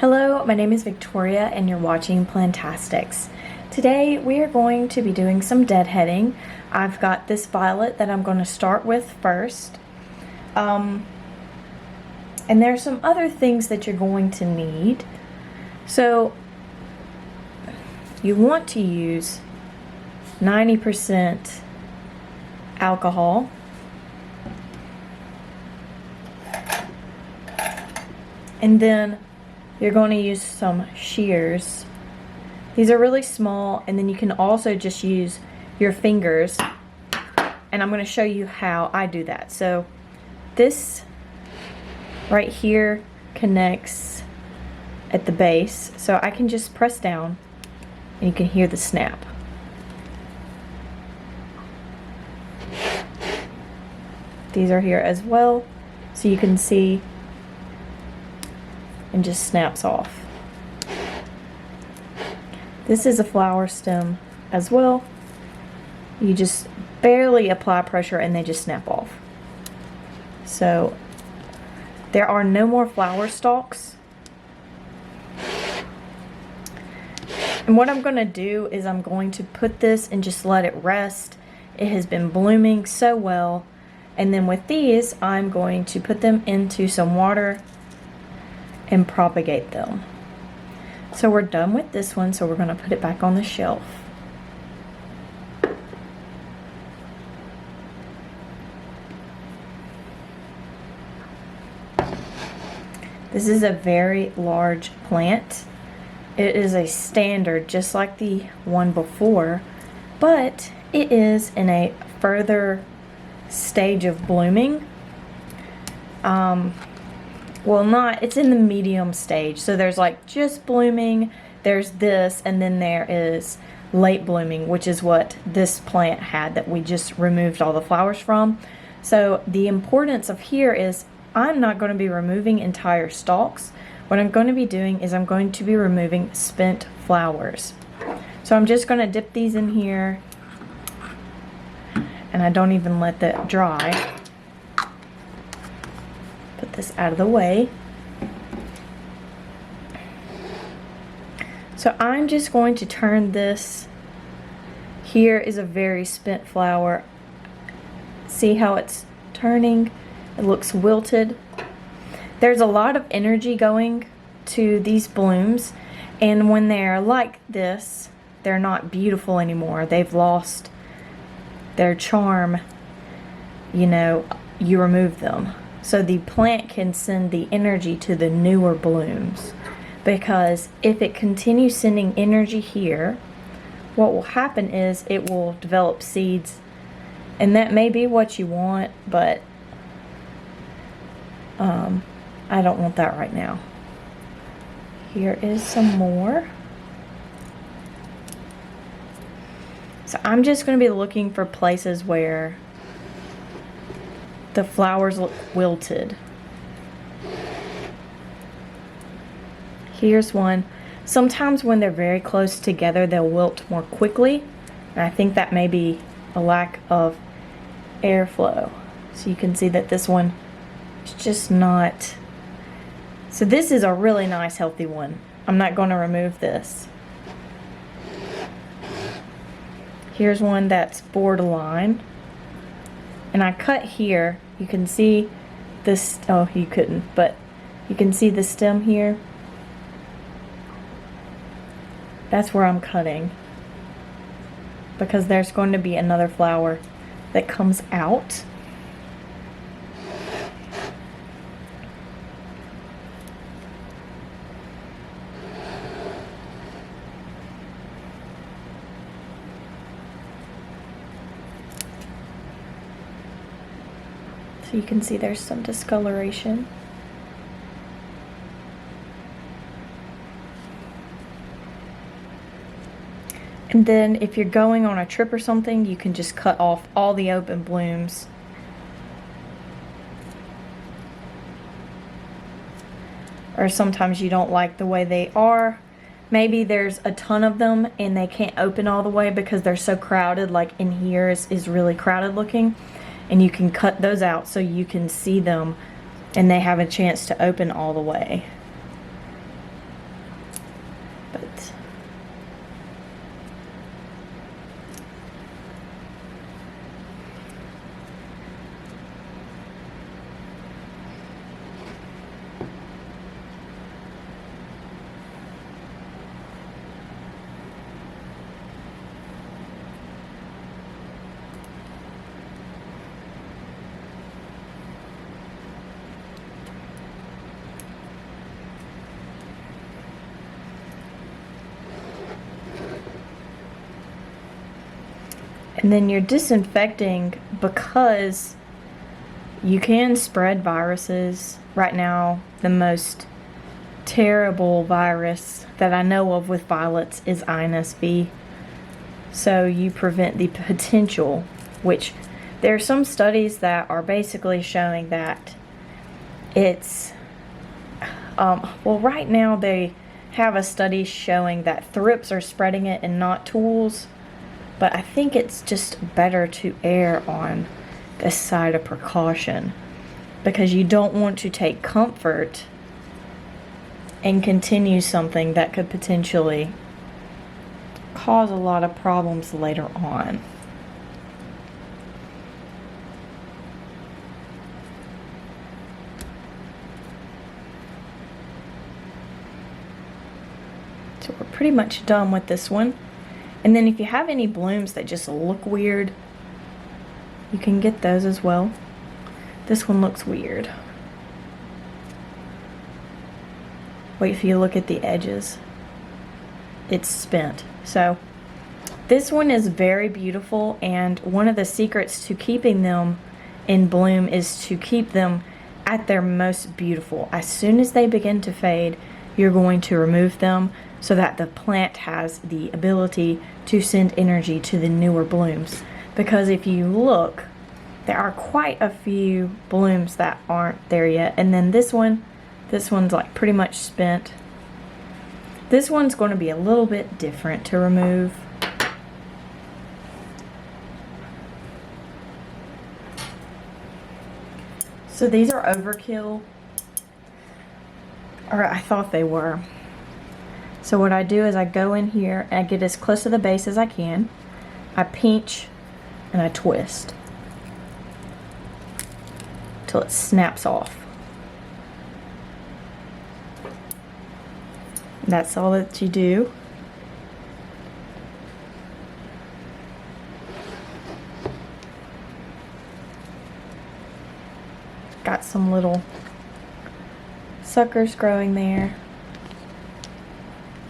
Hello, my name is Victoria and you're watching Plantastics. Today we are going to be doing some deadheading. I've got this violet that I'm going to start with first. And there's some other things that you're going to need. So you want to use 90% alcohol. And then you're going to use some shears. These are really small, and then you can also just use your fingers, and I'm going to show you how I do that. So this right here connects at the base, so I can just press down and you can hear the snap. These are here as well, so you can see, and just snaps off. This is a flower stem as well. You just barely apply pressure and they just snap off. So there are no more flower stalks. And what I'm going to do is I'm going to put this and just let it rest. It has been blooming so well. And then with these, I'm going to put them into some water and propagate them. So we're done with this one, so we're going to put it back on the shelf. This is a very large plant. It is a standard just like the one before, but it is in a further stage of blooming. Well, it's in the medium stage. So there's like just blooming, there's this, and then there is late blooming, which is what this plant had that we just removed all the flowers from. So the importance of here is I'm not going to be removing entire stalks. What I'm going to be doing is I'm going to be removing spent flowers. So I'm just going to dip these in here, and I don't even let that dry. Put this out of the way. So I'm just going to turn this. Here is a very spent flower. See how it's turning? It looks wilted. There's a lot of energy going to these blooms, and when they're like this, they're not beautiful anymore. They've lost their charm. You know, you remove them. So the plant can send the energy to the newer blooms, because if it continues sending energy here, what will happen is it will develop seeds, and that may be what you want, but I don't want that right now. Here is some more. So I'm just going to be looking for places where the flowers look wilted. Here's one. Sometimes when they're very close together, they'll wilt more quickly. And I think that may be a lack of airflow. So you can see that this one is just not. So this is a really nice healthy one. I'm not going to remove this. Here's one that's borderline. And I cut here. You can see this. Oh, you couldn't, but you can see the stem here. That's where I'm cutting, because there's going to be another flower that comes out. So you can see there's some discoloration. And then if you're going on a trip or something, you can just cut off all the open blooms. Or sometimes you don't like the way they are. Maybe there's a ton of them and they can't open all the way because they're so crowded, like in here is really crowded looking. And you can cut those out so you can see them and they have a chance to open all the way. But and then you're disinfecting because you can spread viruses. Right now, the most terrible virus that I know of with violets is INSV. So you prevent the potential, which there are some studies that are basically showing that it's, well, right now they have a study showing that thrips are spreading it and not tools. But I think it's just better to err on the side of precaution, because you don't want to take comfort and continue something that could potentially cause a lot of problems later on. So we're pretty much done with this one. And then if you have any blooms that just look weird, you can get those as well. This one looks weird. Wait, if you look at the edges, it's spent. So this one is very beautiful, and one of the secrets to keeping them in bloom is to keep them at their most beautiful. As soon as they begin to fade, you're going to remove them so that the plant has the ability to send energy to the newer blooms. Because if you look, there are quite a few blooms that aren't there yet. And then this one's like pretty much spent. This one's going to be a little bit different to remove. So these are overkill, or I thought they were. So what I do is I go in here and I get as close to the base as I can. I pinch and I twist till it snaps off. And that's all that you do. Got some little suckers growing there.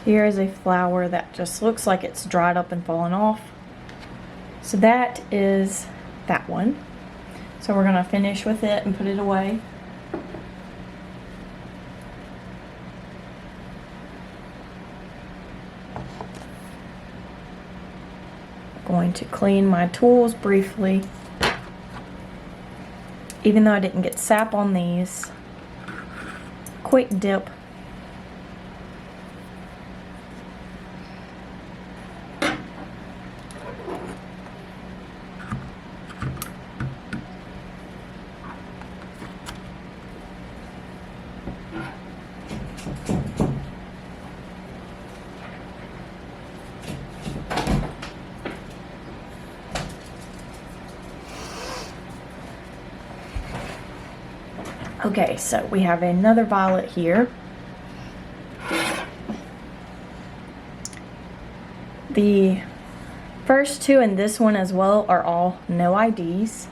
Here is a flower that just looks like it's dried up and fallen off. So that is that one. So we're going to finish with it and put it away. Going to clean my tools briefly. Even though I didn't get sap on these, quick dip. Okay, so we have another violet here. The first two and this one as well are all no IDs.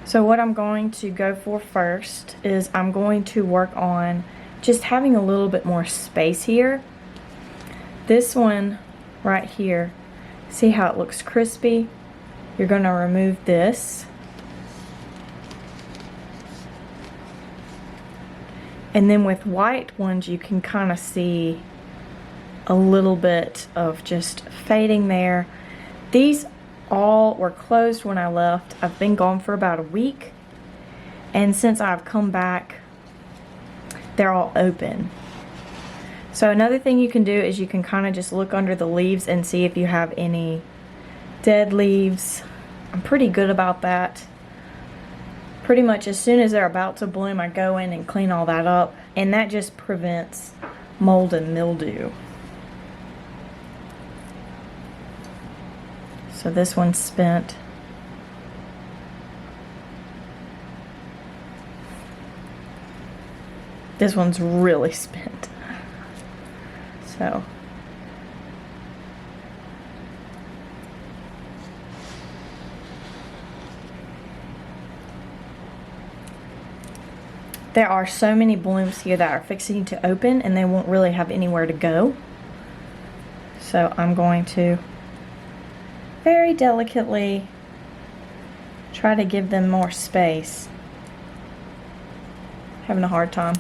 So what I'm going to go for first is I'm going to work on just having a little bit more space here. This one right here, see how it looks crispy? You're going to remove this. And then with white ones, you can kind of see a little bit of just fading there. These all were closed when I left. I've been gone for about a week. And since I've come back, they're all open. So another thing you can do is you can kind of just look under the leaves and see if you have any dead leaves. I'm pretty good about that. pretty much as soon as they're about to bloom, I go in and clean all that up, and that just prevents mold and mildew. So this one's spent. This one's really spent. So there are so many blooms here that are fixing to open and they won't really have anywhere to go. So I'm going to very delicately try to give them more space. Having a hard time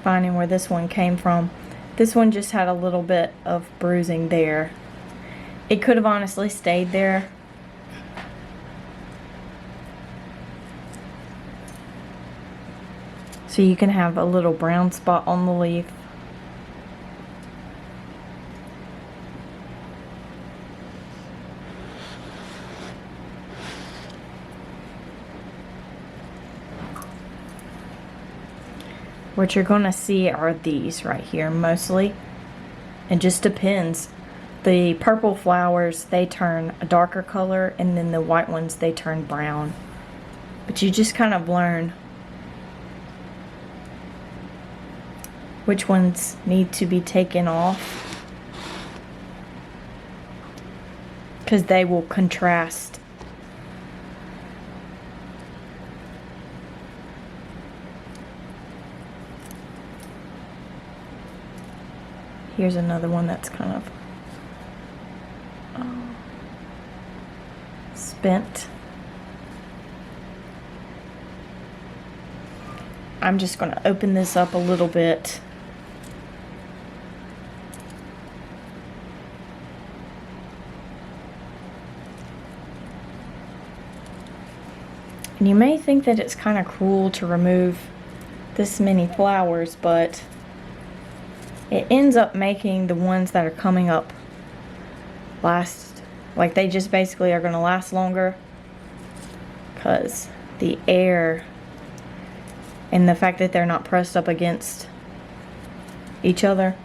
finding where this one came from. This one just had a little bit of bruising there. It could have honestly stayed there. So you can have a little brown spot on the leaf. What you're going to see are these right here mostly. It just depends. The purple flowers, they turn a darker color, and then the white ones, they turn brown. But you just kind of learn which ones need to be taken off, because they will contrast. Here's another one that's kind of spent. I'm just going to open this up a little bit. And you may think that it's kind of cruel to remove this many flowers, but it ends up making the ones that are coming up last, like they just basically are going to last longer, because the air and the fact that they're not pressed up against each other,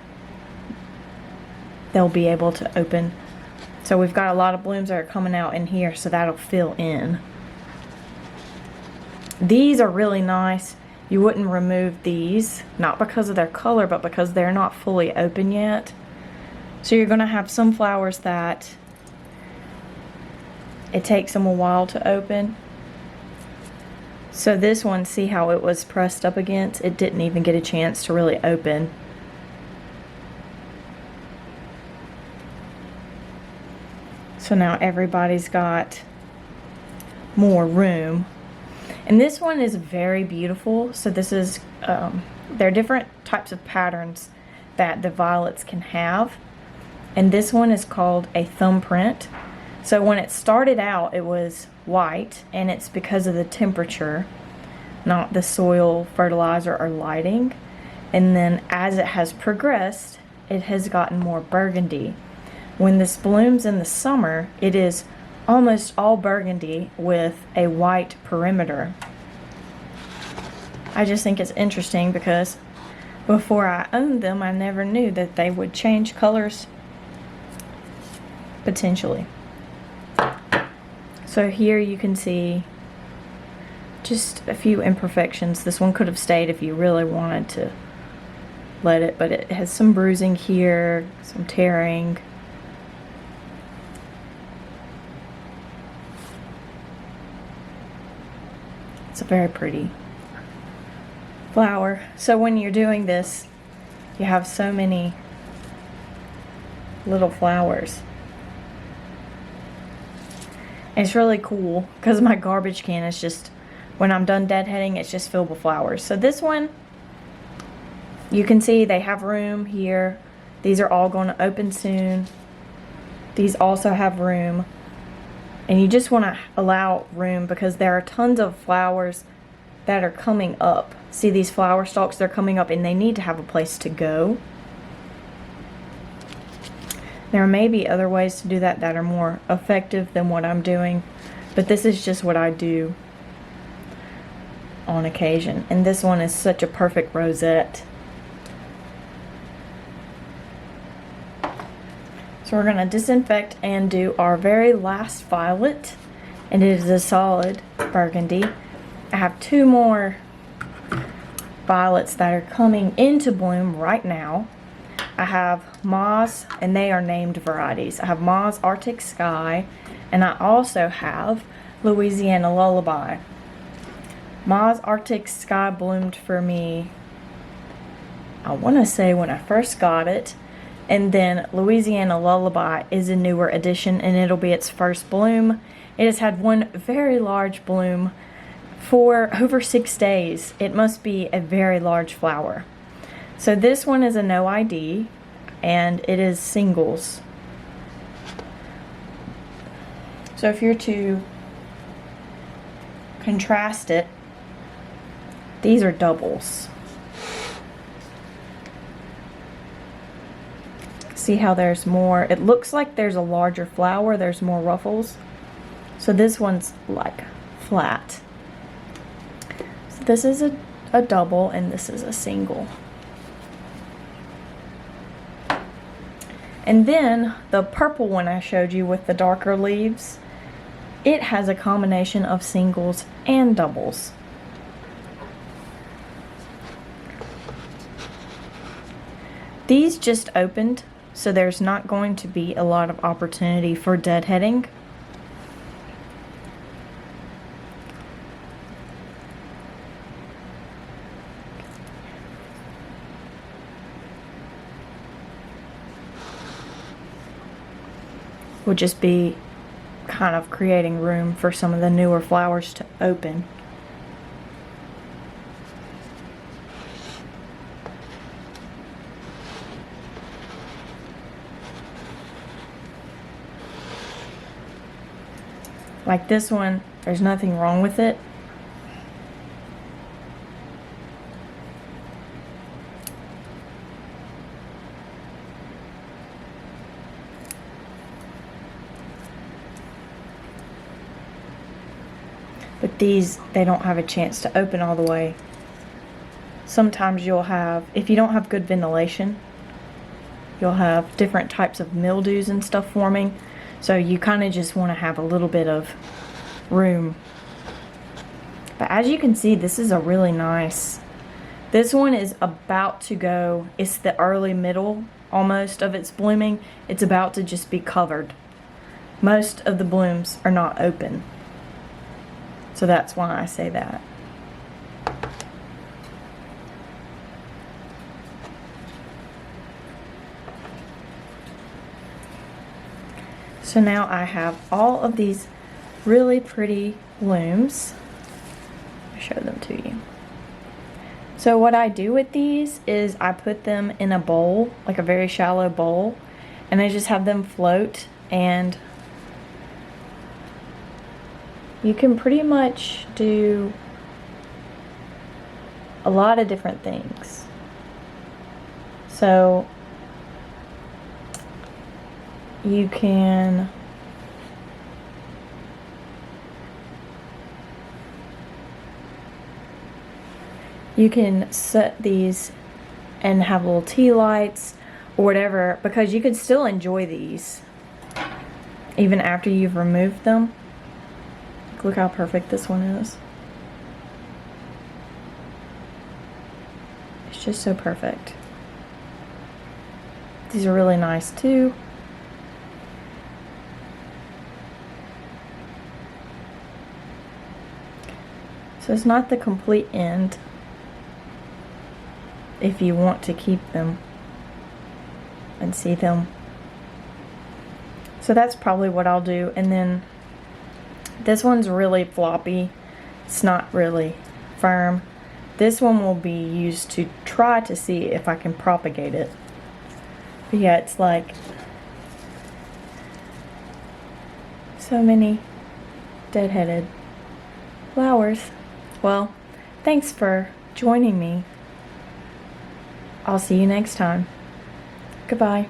they'll be able to open. So we've got a lot of blooms that are coming out in here, so that'll fill in. These are really nice. You wouldn't remove these, not because of their color, but because they're not fully open yet. So you're going to have some flowers that it takes them a while to open. So this one, see how it was pressed up against? It didn't even get a chance to really open. So now everybody's got more room. And this one is very beautiful. So this is, there are different types of patterns that the violets can have. And this one is called a thumbprint. So when it started out, it was white, and it's because of the temperature, not the soil, fertilizer, or lighting. And then as it has progressed, it has gotten more burgundy. When this blooms in the summer, it is almost all burgundy with a white perimeter. I just think it's interesting because before I owned them, I never knew that they would change colors potentially. So here you can see just a few imperfections. This one could have stayed if you really wanted to let it, but it has some bruising here, some tearing. It's a very pretty flower. So when you're doing this, you have so many little flowers. And it's really cool because my garbage can is just, when I'm done deadheading, it's just filled with flowers. So this one, you can see they have room here. These are all going to open soon. These also have room. And you just want to allow room because there are tons of flowers that are coming up. See these flower stalks, they're coming up and they need to have a place to go. There may be other ways to do that that are more effective than what I'm doing, but this is just what I do. on occasion. And this one is such a perfect rosette. So we're going to disinfect and do our very last violet. And it is a solid burgundy. I have 2 more violets that are coming into bloom right now. I have Mauve's, and they are named varieties. I have Mauve's Arctic Sky, and I also have Louisiana Lullaby. Mauve's Arctic Sky bloomed for me, I want to say, when I first got it. And then Louisiana Lullaby is a newer addition, and it'll be its first bloom. It has had one very large bloom for over 6 days. It must be a very large flower. So this one is a no ID, and it is singles. So if you're to contrast it, these are doubles. See how there's more, it looks like there's a larger flower, there's more ruffles. So this one's like flat. So this is a double, and this is a single. And then the purple one I showed you with the darker leaves, it has a combination of singles and doubles. These just opened, so there's not going to be a lot of opportunity for deadheading. Would just be kind of creating room for some of the newer flowers to open. Like this one, there's nothing wrong with it. But these, they don't have a chance to open all the way. Sometimes you'll have, if you don't have good ventilation, you'll have different types of mildews and stuff forming. So you kind of just want to have a little bit of room. But as you can see, this is a really nice, this one is about to go, it's the early middle almost of its blooming. It's about to just be covered. Most of the blooms are not open. So that's why I say that. So now I have all of these really pretty blooms. I'll show them to you. So what I do with these is I put them in a bowl, like a very shallow bowl, and I just have them float, and you can pretty much do a lot of different things. So you can set these and have little tea lights or whatever, because you could still enjoy these even after you've removed them. Look how perfect this one is. It's just so perfect. These are really nice too. So it's not the complete end if you want to keep them and see them. So that's probably what I'll do. And then this one's really floppy. It's not really firm. This one will be used to try to see if I can propagate it. But yeah, it's like so many deadheaded flowers. Well, thanks for joining me. I'll see you next time. Goodbye.